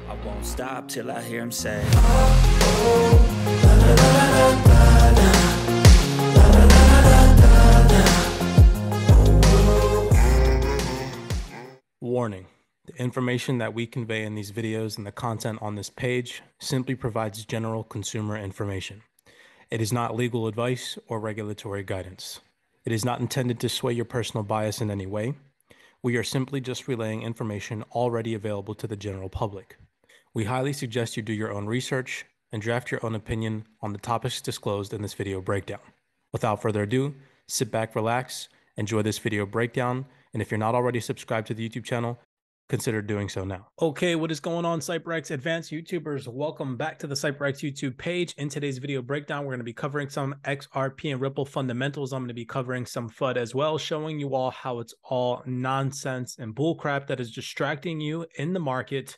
I won't stop till I hear him say, Warning: the information that we convey in these videos and the content on this page simply provides general consumer information. It is not legal advice or regulatory guidance. It is not intended to sway your personal bias in any way. We are simply just relaying information already available to the general public. We highly suggest you do your own research and draft your own opinion on the topics disclosed in this video breakdown. Without further ado, sit back, relax, enjoy this video breakdown, and if you're not already subscribed to the YouTube channel, consider doing so now. Okay, what is going on, CYPRX advanced YouTubers? Welcome back to the CYPRX YouTube page. In today's video breakdown, we're going to be covering some XRP and Ripple fundamentals. I'm going to be covering some FUD as well, showing you all how it's all nonsense and bullcrap that is distracting you in the market.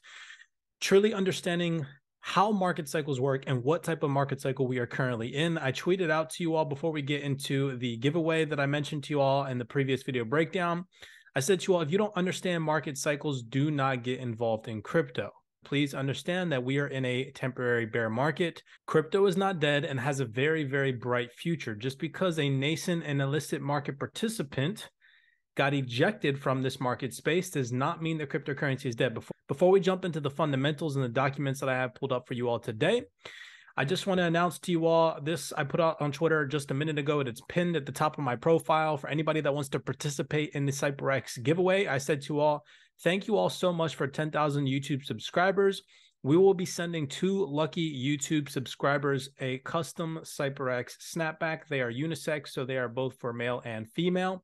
Truly understanding how market cycles work and what type of market cycle we are currently in. I tweeted out to you all before we get into the giveaway that I mentioned to you all in the previous video breakdown. I said to you all, if you don't understand market cycles, do not get involved in crypto. Please understand that we are in a temporary bear market. Crypto is not dead and has a very, very bright future. Just because a nascent and illicit market participant got ejected from this market space does not mean that cryptocurrency is dead. Before we jump into the fundamentals and the documents that I have pulled up for you all today, I just want to announce to you all this I put out on Twitter just a minute ago, and it's pinned at the top of my profile for anybody that wants to participate in the CYPRX giveaway. I said to you all, thank you all so much for 10,000 YouTube subscribers. We will be sending 2 lucky YouTube subscribers a custom CYPRX snapback. They are unisex, so they are both for male and female.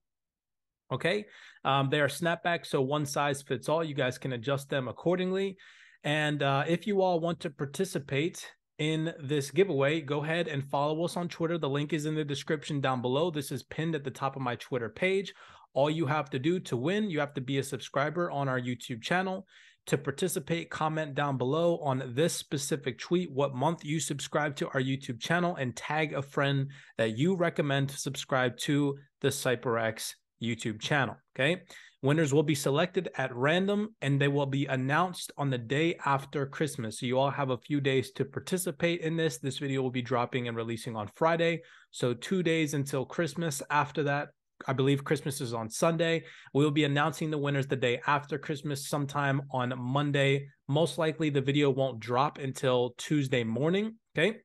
Okay, they are snapback, so one size fits all. You guys can adjust them accordingly. And if you all want to participate in this giveaway, go ahead and follow us on Twitter. The link is in the description down below. This is pinned at the top of my Twitter page. All you have to do to win, you have to be a subscriber on our YouTube channel. To participate, comment down below on this specific tweet what month you subscribe to our YouTube channel and tag a friend that you recommend to subscribe to the CYPRX YouTube channel. Okay, winners will be selected at random and they will be announced on the day after Christmas. So you all have a few days to participate in this. This video will be dropping and releasing on Friday, so 2 days until Christmas. After that, I believe Christmas is on Sunday. We will be announcing the winners the day after Christmas, sometime on Monday. Most likely the video won't drop until Tuesday morning. Okay,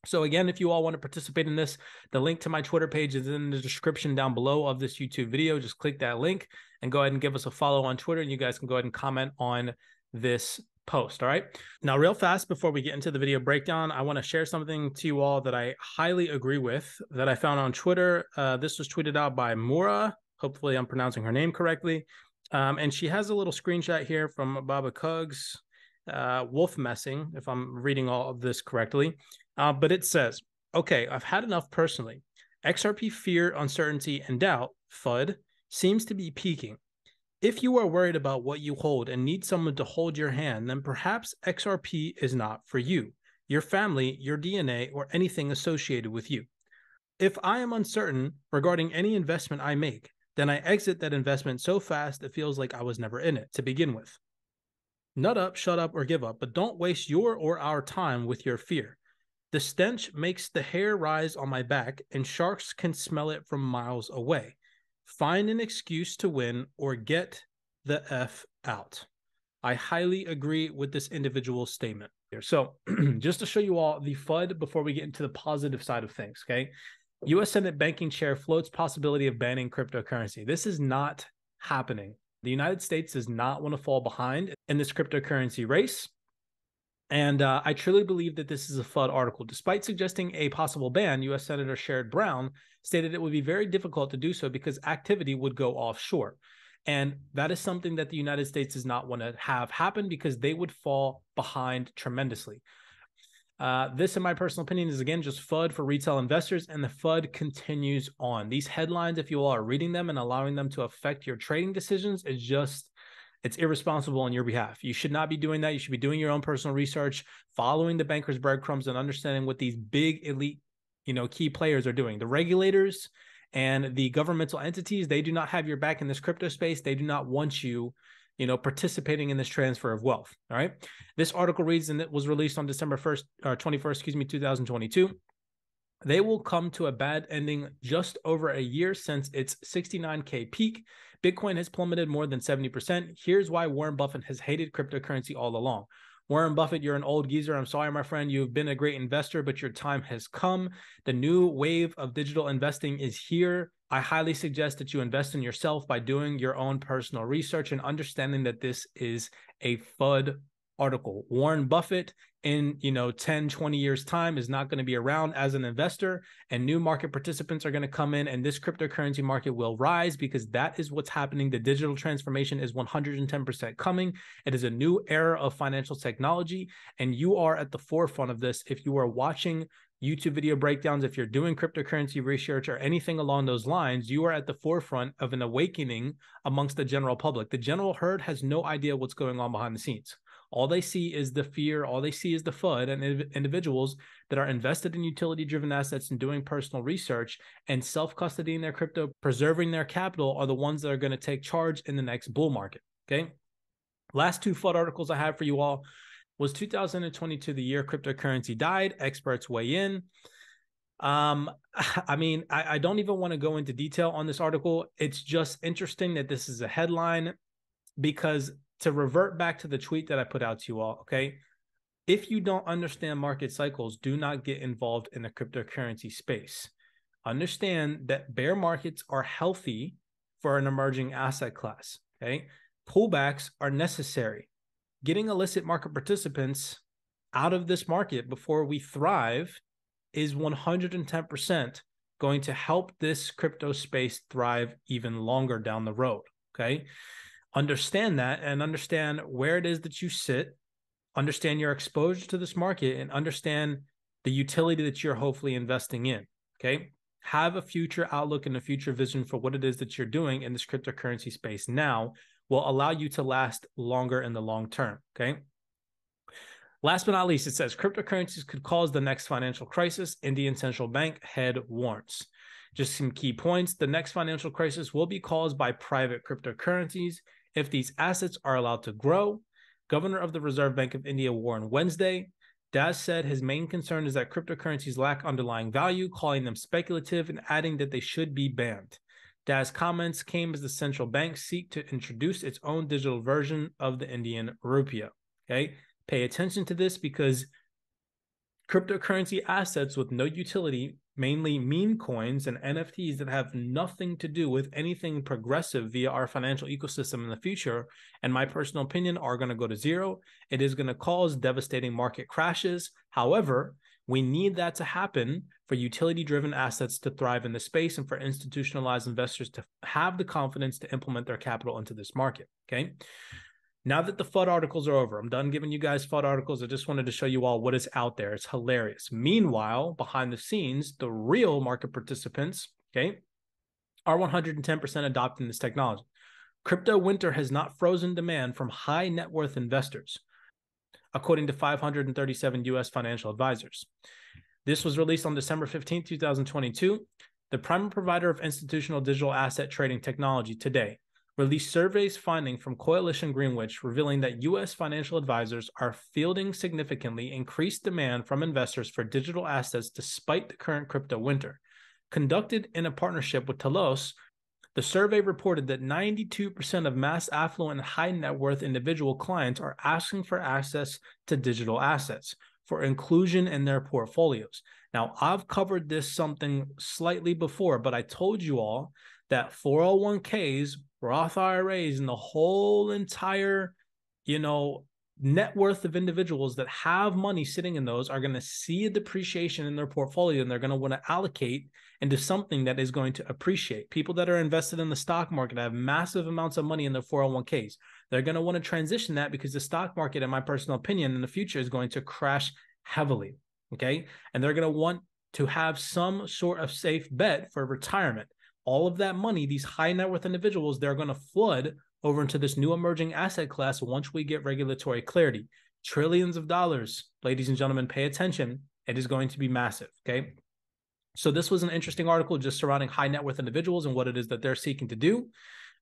so again, if you all want to participate in this, the link to my Twitter page is in the description down below of this YouTube video. Just click that link and go ahead and give us a follow on Twitter, and you guys can go ahead and comment on this post. All right. Now, real fast, before we get into the video breakdown, I want to share something to you all that I highly agree with that I found on Twitter. This was tweeted out by Mura. Hopefully I'm pronouncing her name correctly. And she has a little screenshot here from Baba Kug's wolf messing, if I'm reading all of this correctly. But it says, okay, I've had enough personally. XRP fear, uncertainty, and doubt, FUD, seems to be peaking. If you are worried about what you hold and need someone to hold your hand, then perhaps XRP is not for you, your family, your DNA, or anything associated with you. If I am uncertain regarding any investment I make, then I exit that investment so fast it feels like I was never in it to begin with. Nut up, shut up, or give up, but don't waste your or our time with your fear. The stench makes the hair rise on my back, and sharks can smell it from miles away. Find an excuse to win or get the F out. I highly agree with this individual statement here. So just to show you all the FUD before we get into the positive side of things, okay? U.S. Senate banking chair floats possibility of banning cryptocurrency. This is not happening. The United States does not want to fall behind in this cryptocurrency race. And I truly believe that this is a FUD article. Despite suggesting a possible ban, U.S. Senator Sherrod Brown stated it would be very difficult to do so because activity would go offshore. And that is something that the United States does not want to have happen because they would fall behind tremendously. This, in my personal opinion, is again just FUD for retail investors, and the FUD continues on. These headlines, if you all are reading them and allowing them to affect your trading decisions, is just... it's irresponsible on your behalf. You should not be doing that. You should be doing your own personal research, following the bankers' breadcrumbs, and understanding what these big elite, key players are doing. The regulators and the governmental entities, they do not have your back in this crypto space. They do not want you participating in this transfer of wealth. All right. This article reads, and it was released on December 21st, 2022. They will come to a bad ending just over a year since its 69K peak. Bitcoin has plummeted more than 70%. Here's why Warren Buffett has hated cryptocurrency all along. Warren Buffett, you're an old geezer. I'm sorry, my friend. You've been a great investor, but your time has come. The new wave of digital investing is here. I highly suggest that you invest in yourself by doing your own personal research and understanding that this is a FUD article. Warren Buffett in 10, 20 years time is not going to be around as an investor, and new market participants are going to come in, and this cryptocurrency market will rise because that is what's happening. The digital transformation is 110% coming. It is a new era of financial technology, and you are at the forefront of this. If you are watching YouTube video breakdowns, if you're doing cryptocurrency research or anything along those lines, you are at the forefront of an awakening amongst the general public. The general herd has no idea what's going on behind the scenes. All they see is the fear. All they see is the FUD, and individuals that are invested in utility-driven assets and doing personal research and self-custodying their crypto, preserving their capital, are the ones that are going to take charge in the next bull market. Okay. Last two FUD articles I have for you all. Was 2022 the year cryptocurrency died? Experts weigh in. I don't even want to go into detail on this article. It's just interesting that this is a headline, because to revert back to the tweet that I put out to you all, okay? If you don't understand market cycles, do not get involved in the cryptocurrency space. Understand that bear markets are healthy for an emerging asset class, okay? Pullbacks are necessary. Getting illicit market participants out of this market before we thrive is 110% going to help this crypto space thrive even longer down the road, okay? Understand that, and understand where it is that you sit, understand your exposure to this market, and understand the utility that you're hopefully investing in, okay? Have a future outlook and a future vision for what it is that you're doing in this cryptocurrency space now will allow you to last longer in the long term, okay? Last but not least, it says cryptocurrencies could cause the next financial crisis. Indian central bank head warns. Just some key points. The next financial crisis will be caused by private cryptocurrencies if these assets are allowed to grow. Governor of the Reserve Bank of India warned Wednesday. Daz said his main concern is that cryptocurrencies lack underlying value, calling them speculative and adding that they should be banned. Daz's comments came as the central bank seek to introduce its own digital version of the Indian rupee. Okay, pay attention to this, because cryptocurrency assets with no utility, mainly meme coins and NFTs that have nothing to do with anything progressive via our financial ecosystem in the future, in my personal opinion, are going to go to zero. It is going to cause devastating market crashes. However, we need that to happen for utility-driven assets to thrive in the space and for institutionalized investors to have the confidence to implement their capital into this market, okay? Now that the FUD articles are over, I'm done giving you guys FUD articles. I just wanted to show you all what is out there. It's hilarious. Meanwhile, behind the scenes, the real market participants, okay, are 110% adopting this technology. Crypto winter has not frozen demand from high net worth investors, according to 537 U.S. financial advisors. This was released on December 15, 2022. The primary provider of institutional digital asset trading technology today released surveys finding from Coalition Greenwich revealing that U.S. financial advisors are fielding significantly increased demand from investors for digital assets despite the current crypto winter. Conducted in a partnership with Telos, the survey reported that 92% of mass affluent and high net worth individual clients are asking for access to digital assets for inclusion in their portfolios. Now, I've covered this something slightly before, but I told you all that 401ks, Roth IRAs, and the whole entire, net worth of individuals that have money sitting in those are going to see a depreciation in their portfolio, and they're going to want to allocate into something that is going to appreciate. People that are invested in the stock market have massive amounts of money in their 401ks. They're going to want to transition that because the stock market, in my personal opinion, in the future is going to crash heavily, okay? And they're going to want to have some sort of safe bet for retirement. All of that money, these high net worth individuals, they're going to flood over into this new emerging asset class once we get regulatory clarity. Trillions of dollars, ladies and gentlemen, pay attention. It is going to be massive, okay? So this was an interesting article just surrounding high net worth individuals and what it is that they're seeking to do.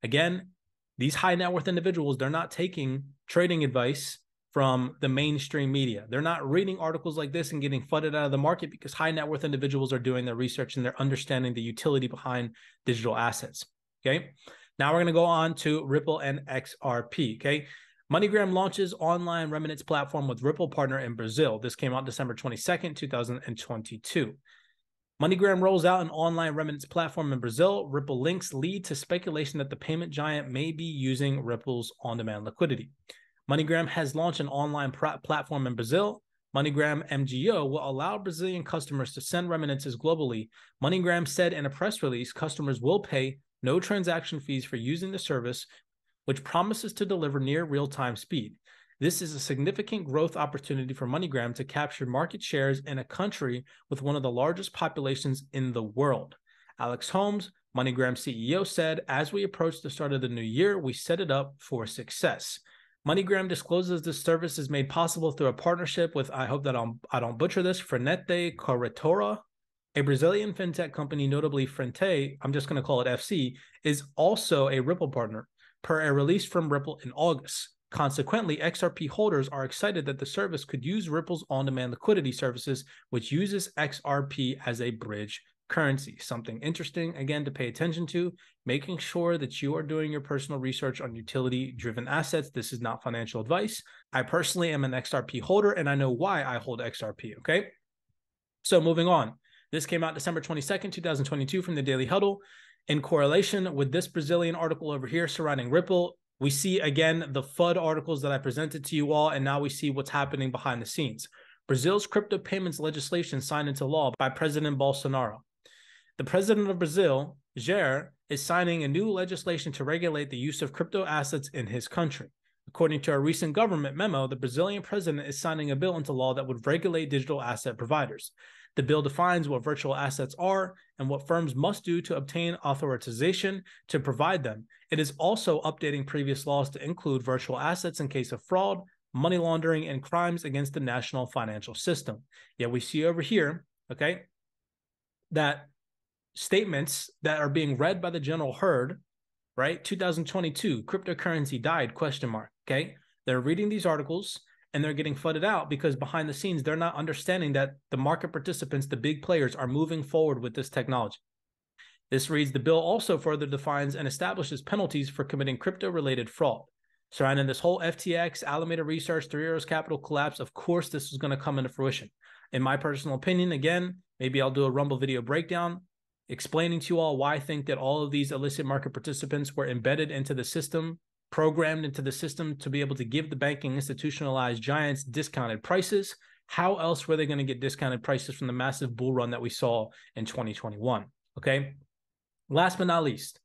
Again, These high net worth individuals, they're not taking trading advice from the mainstream media. They're not reading articles like this and getting flooded out of the market because high net worth individuals are doing their research and they're understanding the utility behind digital assets. Okay. Now we're going to go on to Ripple and XRP. Okay. MoneyGram launches online remittance platform with Ripple partner in Brazil. This came out December 22nd, 2022. MoneyGram rolls out an online remittance platform in Brazil. Ripple links lead to speculation that the payment giant may be using Ripple's on-demand liquidity. MoneyGram has launched an online platform in Brazil. MoneyGram MGO will allow Brazilian customers to send remittances globally. MoneyGram said in a press release, customers will pay no transaction fees for using the service, which promises to deliver near real-time speed. This is a significant growth opportunity for MoneyGram to capture market shares in a country with one of the largest populations in the world. Alex Holmes, MoneyGram CEO, said, as we approach the start of the new year, we set it up for success. MoneyGram discloses this service is made possible through a partnership with, I hope that I don't butcher this, Frenete Corretora, a Brazilian fintech company, notably Frente, I'm just going to call it FC, is also a Ripple partner, per a release from Ripple in August. Consequently, XRP holders are excited that the service could use Ripple's on-demand liquidity services, which uses XRP as a bridge currency. Something interesting, again, to pay attention to, making sure that you are doing your personal research on utility-driven assets. This is not financial advice. I personally am an XRP holder, and I know why I hold XRP, okay? So moving on. This came out December 22nd, 2022 from the Daily Huddle. In correlation with this Brazilian article over here surrounding Ripple, we see, again, the FUD articles that I presented to you all, and now we see what's happening behind the scenes. Brazil's crypto payments legislation signed into law by President Bolsonaro. The president of Brazil, Jair, is signing a new legislation to regulate the use of crypto assets in his country. According to a recent government memo, the Brazilian president is signing a bill into law that would regulate digital asset providers. The bill defines what virtual assets are and what firms must do to obtain authorization to provide them. It is also updating previous laws to include virtual assets in case of fraud, money laundering, and crimes against the national financial system. Yet we see over here, okay, that statements that are being read by the general herd, right? 2022, cryptocurrency died, question mark, okay? They're reading these articles and they're getting flooded out because behind the scenes, they're not understanding that the market participants, the big players, are moving forward with this technology. This reads, the bill also further defines and establishes penalties for committing crypto-related fraud. Surrounding this whole FTX, Alameda Research, Three Arrows Capital collapse, of course, this is going to come into fruition. In my personal opinion, again, maybe I'll do a Rumble video breakdown explaining to you all why I think that all of these illicit market participants were embedded into the system, programmed into the system to be able to give the banking institutionalized giants discounted prices. How else were they going to get discounted prices from the massive bull run that we saw in 2021? Okay. Last but not least,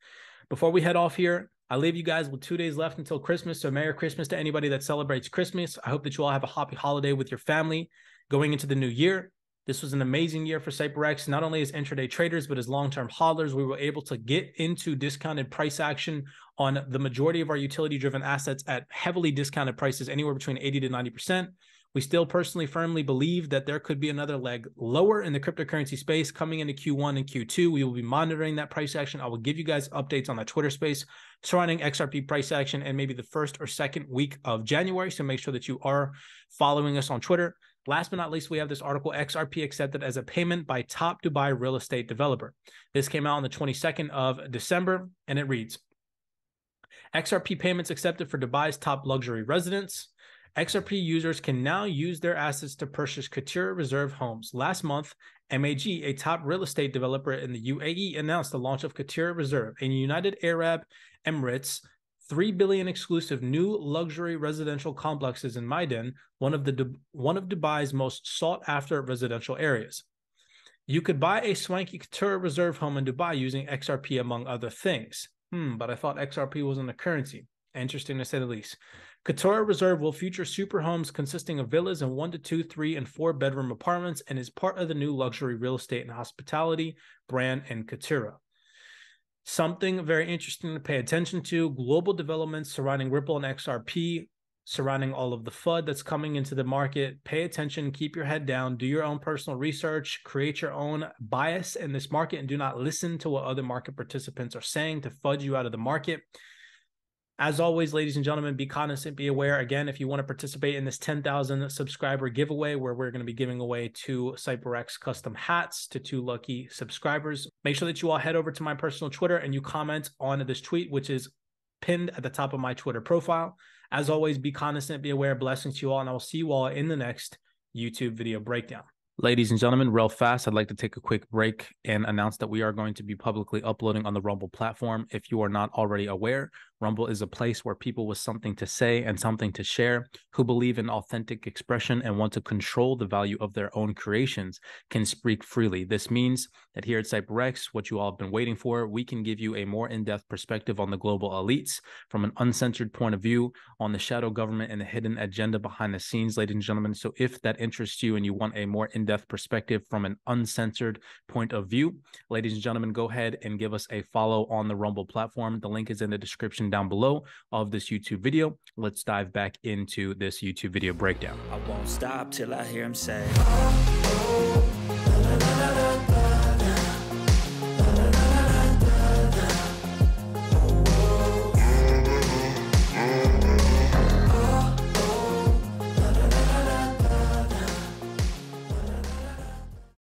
before we head off here, I leave you guys with 2 days left until Christmas. So Merry Christmas to anybody that celebrates Christmas. I hope that you all have a happy holiday with your family going into the new year. This was an amazing year for CYPRX, not only as intraday traders, but as long-term hodlers. We were able to get into discounted price action on the majority of our utility-driven assets at heavily discounted prices, anywhere between 80 to 90%. We still personally firmly believe that there could be another leg lower in the cryptocurrency space coming into Q1 and Q2. We will be monitoring that price action. I will give you guys updates on the Twitter space surrounding XRP price action and maybe the first or second week of January. So make sure that you are following us on Twitter. Last but not least, we have this article, XRP accepted as a payment by top Dubai real estate developer. This came out on the 22nd of December, and it reads, XRP payments accepted for Dubai's top luxury residents. XRP users can now use their assets to purchase couture reserve homes. Last month, MAG, a top real estate developer in the UAE, announced the launch of Couture Reserve, a United Arab Emirates $3 billion exclusive new luxury residential complexes in Maidan, one of Dubai's most sought-after residential areas. You could buy a swanky Couture Reserve home in Dubai using XRP, among other things. But I thought XRP wasn't a currency. Interesting to say the least. Couture Reserve will feature super homes consisting of villas and 1 to 2, 3, and 4 bedroom apartments and is part of the new luxury real estate and hospitality brand in Couture. Something very interesting to pay attention to, global developments surrounding Ripple and XRP, surrounding all of the FUD that's coming into the market. Pay attention, keep your head down, do your own personal research, create your own bias in this market, and do not listen to what other market participants are saying to FUD you out of the market. As always, ladies and gentlemen, be cognizant, be aware. Again, if you want to participate in this 10,000 subscriber giveaway where we're going to be giving away 2 CYPRX custom hats to 2 lucky subscribers, make sure that you all head over to my personal Twitter and you comment on this tweet, which is pinned at the top of my Twitter profile. As always, be cognizant, be aware. Blessings to you all, and I will see you all in the next YouTube video breakdown. Ladies and gentlemen, real fast, I'd like to take a quick break and announce that we are going to be publicly uploading on the Rumble platform. If you are not already aware, Rumble is a place where people with something to say and something to share, who believe in authentic expression and want to control the value of their own creations, can speak freely. This means that here at CYPRX, what you all have been waiting for, we can give you a more in-depth perspective on the global elites from an uncensored point of view on the shadow government and the hidden agenda behind the scenes, ladies and gentlemen. So if that interests you and you want a more in-depth perspective from an uncensored point of view, ladies and gentlemen, go ahead and give us a follow on the Rumble platform. The link is in the description down below of this YouTube video. Let's dive back into this YouTube video breakdown. I won't stop till I hear him say